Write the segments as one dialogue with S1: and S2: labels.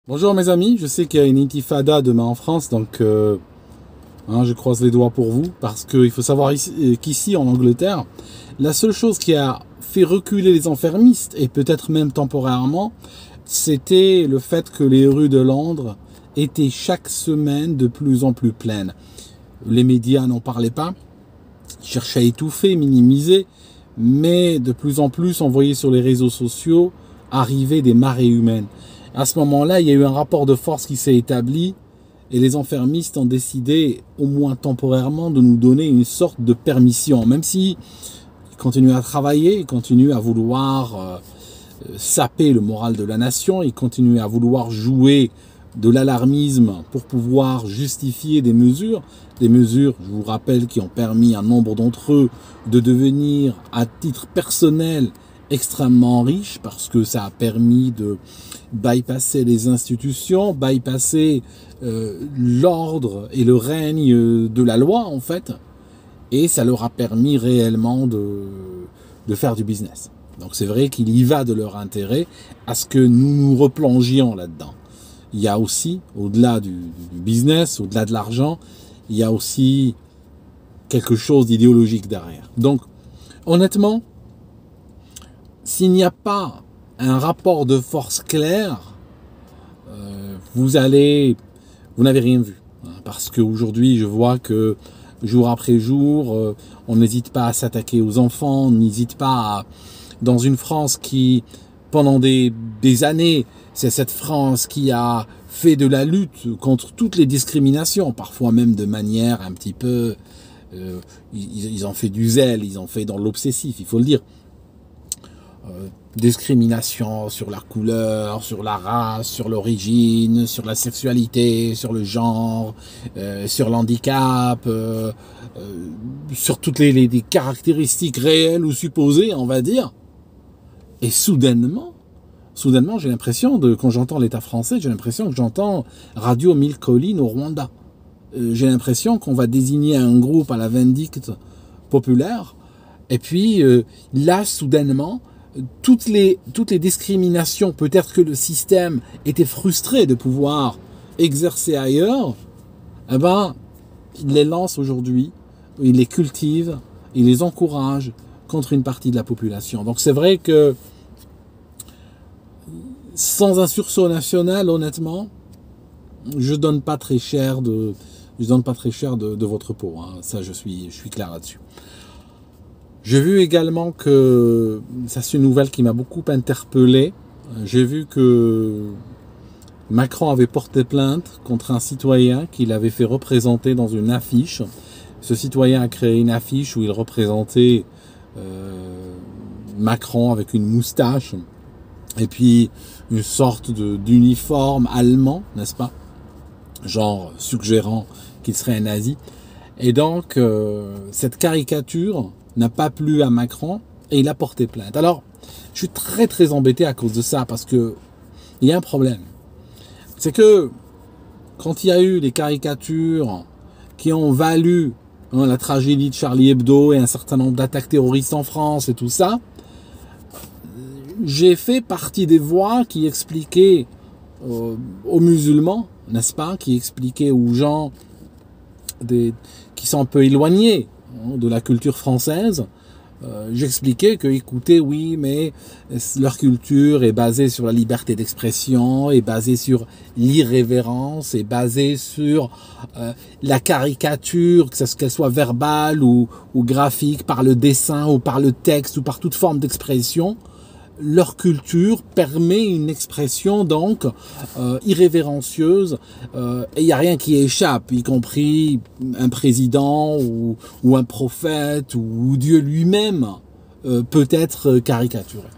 S1: Bonjour mes amis, je sais qu'il y a une intifada demain en France, donc je croise les doigts pour vous, parce qu'il faut savoir qu'ici en Angleterre, la seule chose qui a fait reculer les enfermistes, et peut-être même temporairement, c'était le fait que les rues de Londres étaient chaque semaine de plus en plus pleines. Les médias n'en parlaient pas, cherchaient à étouffer, minimiser, mais de plus en plus on voyait sur les réseaux sociaux arriver des marées humaines. À ce moment-là, il y a eu un rapport de force qui s'est établi et les enfermistes ont décidé, au moins temporairement, de nous donner une sorte de permission. Même si ils continuent à travailler, ils continuent à vouloir saper le moral de la nation, ils continuent à vouloir jouer de l'alarmisme pour pouvoir justifier des mesures, je vous rappelle, qui ont permis à nombre d'entre eux de devenir, à titre personnel, extrêmement riches, parce que ça a permis de bypasser les institutions, bypasser l'ordre et le règne de la loi, en fait, et ça leur a permis réellement de faire du business. Donc c'est vrai qu'il y va de leur intérêt à ce que nous nous replongions là-dedans. Il y a aussi, au-delà du business, au-delà de l'argent, il y a aussi quelque chose d'idéologique derrière. Donc, honnêtement, s'il n'y a pas un rapport de force clair, vous n'avez rien vu. Parce qu'aujourd'hui, je vois que jour après jour, on n'hésite pas à s'attaquer aux enfants, on n'hésite pas à, dans une France qui, pendant des années, c'est cette France qui a fait de la lutte contre toutes les discriminations, parfois même de manière un petit peu... ils ont fait du zèle, ils ont fait dans l'obsessif, il faut le dire. Discrimination sur la couleur, sur la race, sur l'origine, sur la sexualité, sur le genre, sur l'handicap, sur toutes les caractéristiques réelles ou supposées, on va dire. Et soudainement, j'ai l'impression, quand j'entends l'État français, j'ai l'impression que j'entends Radio Mille Collines au Rwanda. J'ai l'impression qu'on va désigner un groupe à la vindicte populaire, et puis là, soudainement, toutes les discriminations, peut-être que le système était frustré de pouvoir exercer ailleurs, eh ben, il les lance aujourd'hui, il les cultive, il les encourage contre une partie de la population. Donc c'est vrai que sans un sursaut national, honnêtement, je donne pas très cher de votre peau. Hein. Ça, je suis clair là-dessus. J'ai vu également que, ça c'est une nouvelle qui m'a beaucoup interpellé, j'ai vu que Macron avait porté plainte contre un citoyen qu'il avait fait représenter dans une affiche. Ce citoyen a créé une affiche où il représentait Macron avec une moustache et puis une sorte d'uniforme allemand, n'est-ce pas? Genre suggérant qu'il serait un nazi. Et donc, cette caricature n'a pas plu à Macron et il a porté plainte. Alors, je suis très embêté à cause de ça parce que il y a un problème. C'est que quand il y a eu des caricatures qui ont valu la tragédie de Charlie Hebdo et un certain nombre d'attaques terroristes en France et tout ça, j'ai fait partie des voix qui expliquaient aux musulmans, n'est-ce pas, qui expliquaient aux gens qui sont un peu éloignés de la culture française, j'expliquais que, écoutez, oui, mais leur culture est basée sur la liberté d'expression, est basée sur l'irrévérence, est basée sur la caricature, qu'elle soit verbale ou graphique, par le dessin ou par le texte ou par toute forme d'expression. Leur culture permet une expression donc irrévérencieuse et il n'y a rien qui échappe, y compris un président ou un prophète ou Dieu lui-même peut être caricaturé.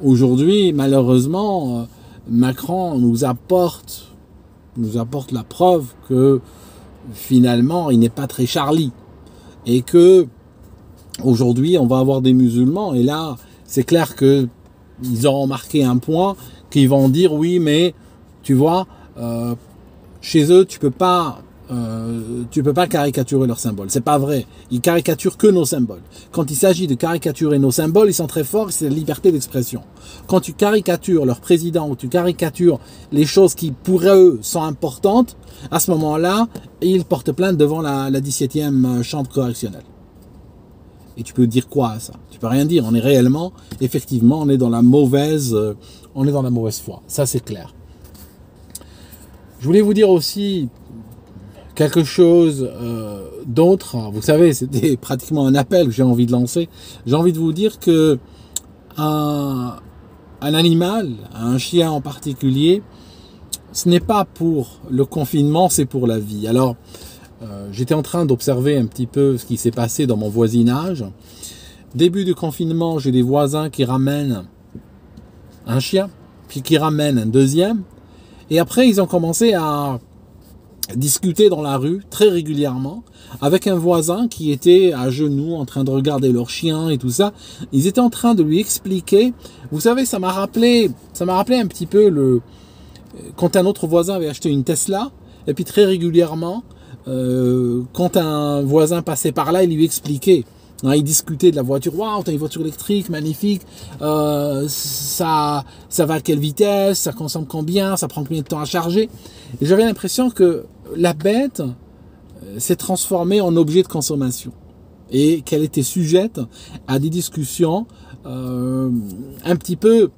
S1: Aujourd'hui, malheureusement, Macron nous apporte la preuve que finalement il n'est pas très Charlie et que aujourd'hui on va avoir des musulmans et là c'est clair que ils auront marqué un point qu'ils vont dire oui mais tu vois chez eux tu peux pas tu peux pas caricaturer leurs symboles. C'est pas vrai. Ils caricaturent que nos symboles. Quand il s'agit de caricaturer nos symboles, ils sont très forts, c'est la liberté d'expression. Quand tu caricatures leur président ou tu caricatures les choses qui, pour eux, sont importantes, à ce moment-là, ils portent plainte devant la 17e chambre correctionnelle. Et tu peux dire quoi à ça? Tu peux rien dire. On est réellement, effectivement, on est dans la mauvaise foi. Ça, c'est clair. Je voulais vous dire aussi quelque chose d'autre. Vous savez, c'était pratiquement un appel que j'ai envie de lancer. J'ai envie de vous dire que un animal, un chien en particulier, ce n'est pas pour le confinement, c'est pour la vie. Alors, j'étais en train d'observer un petit peu ce qui s'est passé dans mon voisinage. Début du confinement, j'ai des voisins qui ramènent un chien, puis qui ramènent un deuxième. Et après, ils ont commencé à discuter dans la rue très régulièrement avec un voisin qui était à genoux en train de regarder leur chien et tout ça. Ils étaient en train de lui expliquer. Vous savez, ça m'a rappelé un petit peu quand un autre voisin avait acheté une Tesla. Et puis très régulièrement, quand un voisin passait par là, il lui expliquait. Il discutait de la voiture. Waouh, t'as une voiture électrique, magnifique. Ça va à quelle vitesse? Ça consomme combien? Ça prend combien de temps à charger? Et j'avais l'impression que la bête s'est transformée en objet de consommation et qu'elle était sujette à des discussions un petit peu.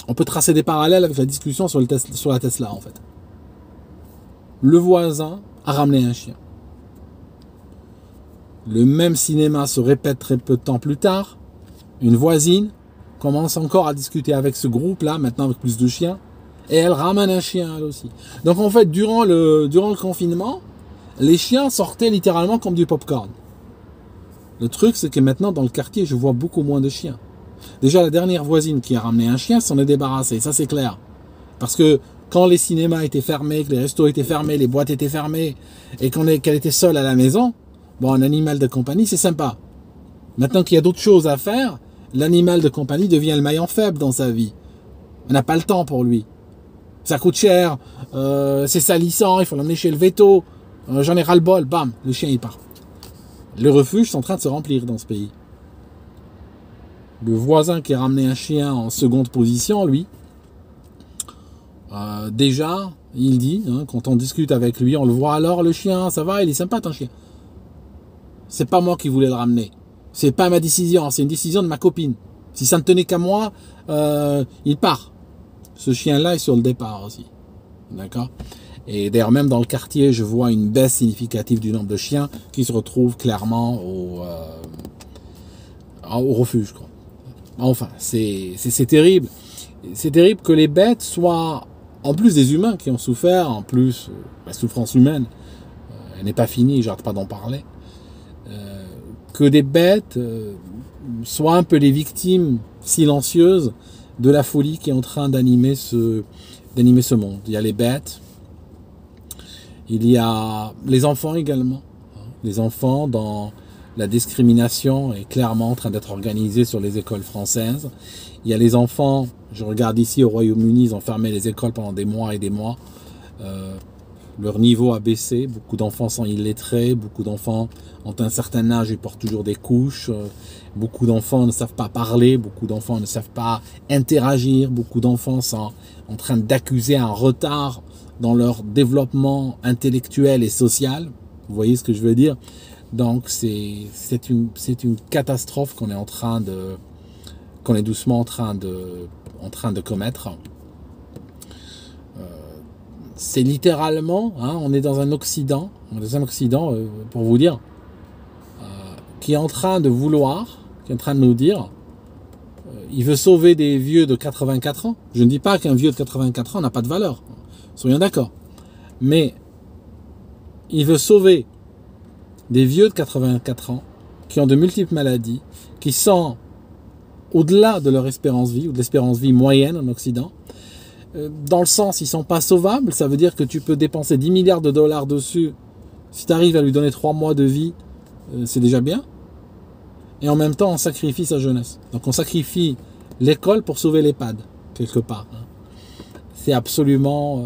S1: On peut tracer des parallèles avec la discussion sur la Tesla en fait. Le voisin a ramené un chien. Le même cinéma se répète très peu de temps plus tard. Une voisine commence encore à discuter avec ce groupe-là, maintenant avec plus de chiens, et elle ramène un chien elle aussi. Donc en fait, durant le confinement, les chiens sortaient littéralement comme du popcorn. Le truc, c'est que maintenant, dans le quartier, je vois beaucoup moins de chiens. Déjà, la dernière voisine qui a ramené un chien s'en est débarrassée, ça c'est clair. Parce que quand les cinémas étaient fermés, que les restos étaient fermés, les boîtes étaient fermées, et qu'elle était seule à la maison, bon, un animal de compagnie, c'est sympa. Maintenant qu'il y a d'autres choses à faire, l'animal de compagnie devient le maillon faible dans sa vie. On n'a pas le temps pour lui. Ça coûte cher, c'est salissant, il faut l'emmener chez le véto. J'en ai ras-le-bol, bam, le chien il part. Les refuges sont en train de se remplir dans ce pays. Le voisin qui a ramené un chien en seconde position, lui, déjà, il dit, quand on discute avec lui, on le voit alors, le chien, ça va, il est sympa ton chien. C'est pas moi qui voulais le ramener. C'est pas ma décision, c'est une décision de ma copine. Si ça ne tenait qu'à moi, il part. Ce chien-là est sur le départ aussi. D'accord? Et d'ailleurs, même dans le quartier, je vois une baisse significative du nombre de chiens qui se retrouvent clairement au refuge, quoi. Enfin, c'est terrible. C'est terrible que les bêtes soient, en plus des humains qui ont souffert, en plus, la souffrance humaine, elle n'est pas finie, j'arrête pas d'en parler, que des bêtes soient un peu les victimes silencieuses de la folie qui est en train d'animer ce monde. Il y a les bêtes, il y a les enfants également. Les enfants, dans la discrimination, est clairement en train d'être organisée sur les écoles françaises. Il y a les enfants, je regarde ici au Royaume-Uni, ils ont fermé les écoles pendant des mois et des mois. Leur niveau a baissé, beaucoup d'enfants sont illettrés, beaucoup d'enfants ont un certain âge et portent toujours des couches, beaucoup d'enfants ne savent pas parler, beaucoup d'enfants ne savent pas interagir, beaucoup d'enfants sont en train d'accuser un retard dans leur développement intellectuel et social. Vous voyez ce que je veux dire? Donc c'est une catastrophe qu'on est doucement en train de commettre. C'est littéralement, on est dans un Occident, pour vous dire, qui est en train de nous dire, il veut sauver des vieux de 84 ans. Je ne dis pas qu'un vieux de 84 ans n'a pas de valeur, soyons d'accord. Mais il veut sauver des vieux de 84 ans qui ont de multiples maladies, qui sont au-delà de leur espérance vie, ou de l'espérance vie moyenne en Occident. Dans le sens, ils ne sont pas sauvables, ça veut dire que tu peux dépenser 10 milliards de dollars dessus. Si tu arrives à lui donner 3 mois de vie, c'est déjà bien. Et en même temps, on sacrifie sa jeunesse. Donc on sacrifie l'école pour sauver l'EHPAD, quelque part. C'est absolument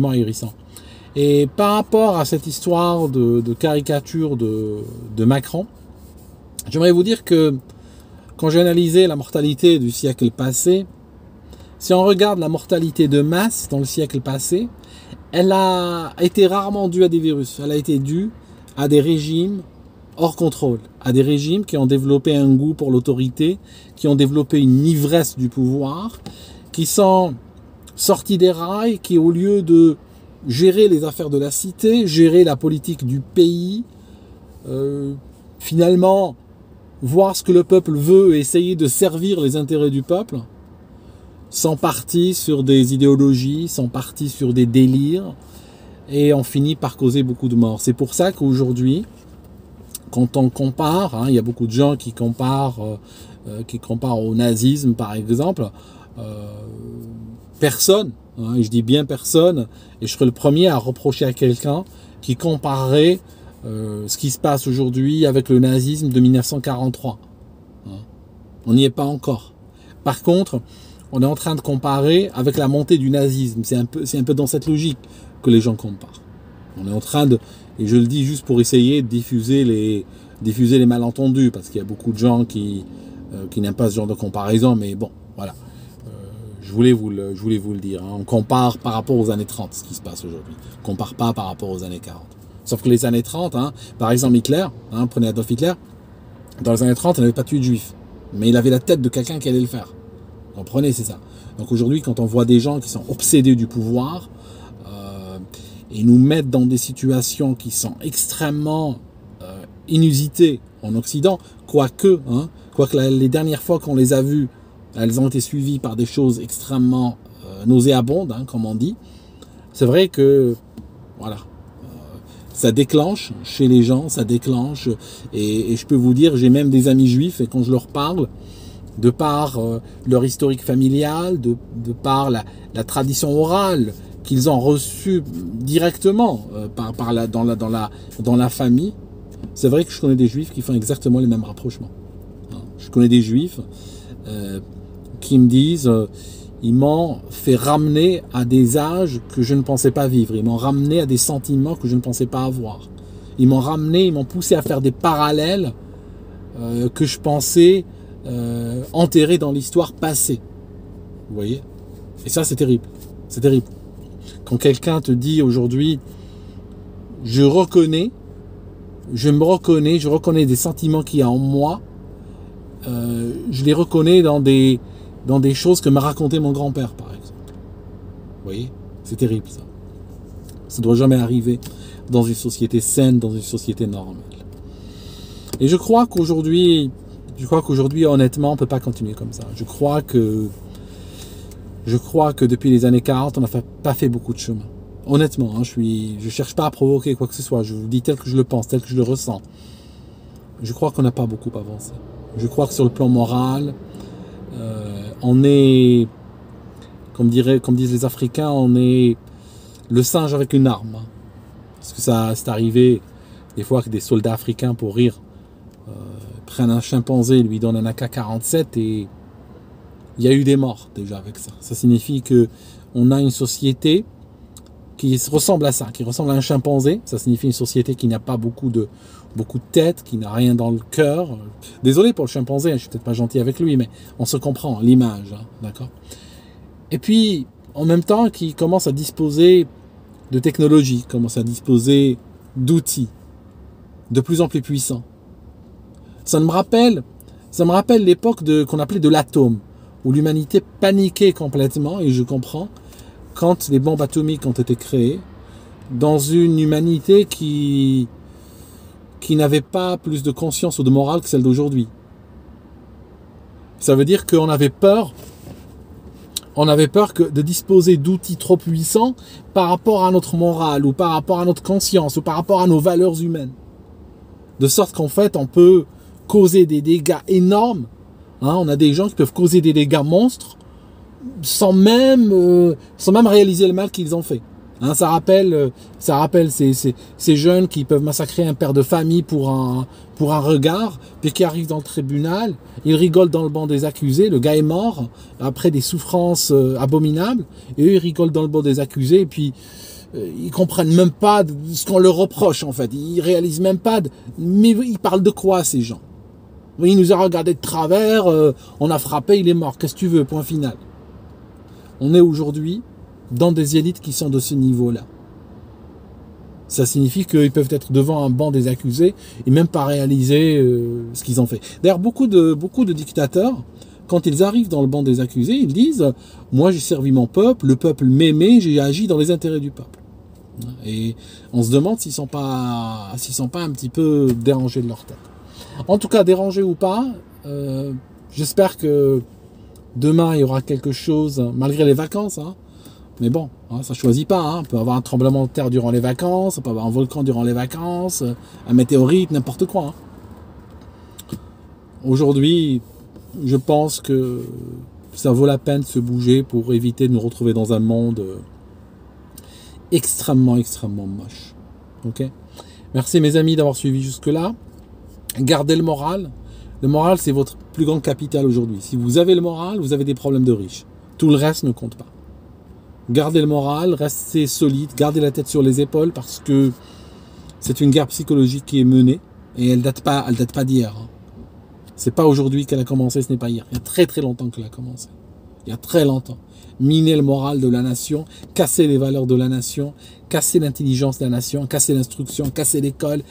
S1: ahurissant. Et par rapport à cette histoire de caricature de Macron, j'aimerais vous dire que quand j'ai analysé la mortalité du siècle passé, si on regarde la mortalité de masse dans le siècle passé, elle a été rarement due à des virus. Elle a été due à des régimes hors contrôle, à des régimes qui ont développé un goût pour l'autorité, qui ont développé une ivresse du pouvoir, qui sont sortis des rails, qui au lieu de gérer les affaires de la cité, gérer la politique du pays, finalement voir ce que le peuple veut et essayer de servir les intérêts du peuple, sont partis sur des idéologies, sont partis sur des délires, et on finit par causer beaucoup de morts. C'est pour ça qu'aujourd'hui, quand on compare, il y a beaucoup de gens qui comparent au nazisme par exemple, personne, et je dis bien personne, et je serais le premier à reprocher à quelqu'un qui comparerait ce qui se passe aujourd'hui avec le nazisme de 1943. On n'y est pas encore. Par contre, on est en train de comparer avec la montée du nazisme. C'est un peu dans cette logique que les gens comparent. On est en train de, et je le dis juste pour essayer de diffuser les malentendus, parce qu'il y a beaucoup de gens qui n'aiment pas ce genre de comparaison, mais bon, voilà. Je voulais vous le dire. On compare par rapport aux années 30, ce qui se passe aujourd'hui. On ne compare pas par rapport aux années 40. Sauf que les années 30, par exemple Hitler, prenez Adolf Hitler, dans les années 30, il n'avait pas tué de juifs. Mais il avait la tête de quelqu'un qui allait le faire. Vous comprenez, c'est ça. Donc aujourd'hui, quand on voit des gens qui sont obsédés du pouvoir, et nous mettent dans des situations qui sont extrêmement inusitées en Occident, quoique les dernières fois qu'on les a vues, elles ont été suivies par des choses extrêmement nauséabondes, comme on dit. C'est vrai que, voilà, ça déclenche chez les gens, ça déclenche, et je peux vous dire, j'ai même des amis juifs, et quand je leur parle, de par leur historique familial, de par la tradition orale qu'ils ont reçue directement dans la famille, c'est vrai que je connais des juifs qui font exactement les mêmes rapprochements. Je connais des juifs qui me disent, ils m'ont fait ramener à des âges que je ne pensais pas vivre, ils m'ont ramené à des sentiments que je ne pensais pas avoir. Ils m'ont poussé à faire des parallèles que je pensais enterrés dans l'histoire passée. Vous voyez? Et ça, c'est terrible. C'est terrible. Quand quelqu'un te dit aujourd'hui, je me reconnais, je reconnais des sentiments qu'il y a en moi, je les reconnais dans des choses que m'a raconté mon grand-père, par exemple. Vous voyez? C'est terrible, ça. Ça ne doit jamais arriver dans une société saine, dans une société normale. Et je crois qu'aujourd'hui, honnêtement, on ne peut pas continuer comme ça. Je crois que depuis les années 40, on n'a pas fait beaucoup de chemin. Honnêtement, je ne cherche pas à provoquer quoi que ce soit. Je vous dis tel que je le pense, tel que je le ressens. Je crois qu'on n'a pas beaucoup avancé. Je crois que sur le plan moral, on est, comme disent les Africains, on est le singe avec une arme. Parce que ça, c'est arrivé des fois que des soldats africains, pour rire, prennent un chimpanzé, lui donnent un AK-47 et il y a eu des morts déjà avec ça. Ça signifie qu'on a une société qui ressemble à ça, qui ressemble à un chimpanzé. Ça signifie une société qui n'a pas beaucoup de tête, qui n'a rien dans le cœur. Désolé pour le chimpanzé, je suis peut-être pas gentil avec lui, mais on se comprend, l'image, d'accord. Et puis, en même temps, qui commence à disposer de technologies, commence à disposer d'outils de plus en plus puissants. Ça me rappelle l'époque qu'on appelait de l'atome, où l'humanité paniquait complètement, et je comprends, quand les bombes atomiques ont été créées, dans une humanité qui n'avait pas plus de conscience ou de morale que celle d'aujourd'hui. Ça veut dire qu'on avait peur de disposer d'outils trop puissants par rapport à notre morale, ou par rapport à notre conscience, ou par rapport à nos valeurs humaines. De sorte qu'en fait, on peut causer des dégâts énormes. On a des gens qui peuvent causer des dégâts monstres sans même réaliser le mal qu'ils ont fait. Ça rappelle ces jeunes qui peuvent massacrer un père de famille pour un regard, puis qui arrivent dans le tribunal, ils rigolent dans le banc des accusés, le gars est mort, après des souffrances abominables, et eux ils rigolent dans le banc des accusés, et puis ils comprennent même pas ce qu'on leur reproche en fait. Ils réalisent même pas. Mais ils parlent de quoi ces gens? Il nous a regardé de travers, on a frappé, il est mort. Qu'est-ce que tu veux? Point final. On est aujourd'hui dans des élites qui sont de ce niveau-là. Ça signifie qu'ils peuvent être devant un banc des accusés et même pas réaliser ce qu'ils ont fait. D'ailleurs, beaucoup de dictateurs, quand ils arrivent dans le banc des accusés, ils disent « Moi, j'ai servi mon peuple, le peuple m'aimait, j'ai agi dans les intérêts du peuple. » Et on se demande s'ils sont pas un petit peu dérangés de leur tête. En tout cas, dérangés ou pas, j'espère que demain, il y aura quelque chose, malgré les vacances, hein. Mais bon, hein, ça ne choisit pas. Hein. On peut avoir un tremblement de terre durant les vacances, on peut avoir un volcan durant les vacances, un météorite, n'importe quoi. Hein. Aujourd'hui, je pense que ça vaut la peine de se bouger pour éviter de nous retrouver dans un monde extrêmement moche. Ok ? Merci mes amis d'avoir suivi jusque-là. Gardez le moral. Le moral, c'est votre plus grand capital aujourd'hui. Si vous avez le moral, vous avez des problèmes de riches. Tout le reste ne compte pas. Gardez le moral, restez solide, gardez la tête sur les épaules parce que c'est une guerre psychologique qui est menée et elle date pas d'hier. Hein. C'est pas aujourd'hui qu'elle a commencé, ce n'est pas hier. Il y a très longtemps qu'elle a commencé. Il y a très longtemps. Miner le moral de la nation, casser les valeurs de la nation, casser l'intelligence de la nation, casser l'instruction, casser l'école.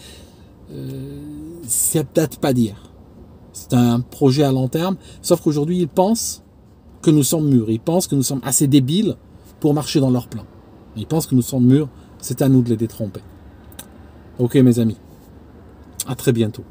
S1: Ça date pas d'hier. C'est un projet à long terme, sauf qu'aujourd'hui ils pensent que nous sommes mûrs. Ils pensent que nous sommes assez débiles pour marcher dans leur plan. Ils pensent que nous sommes mûrs, c'est à nous de les détromper. Ok mes amis, à très bientôt.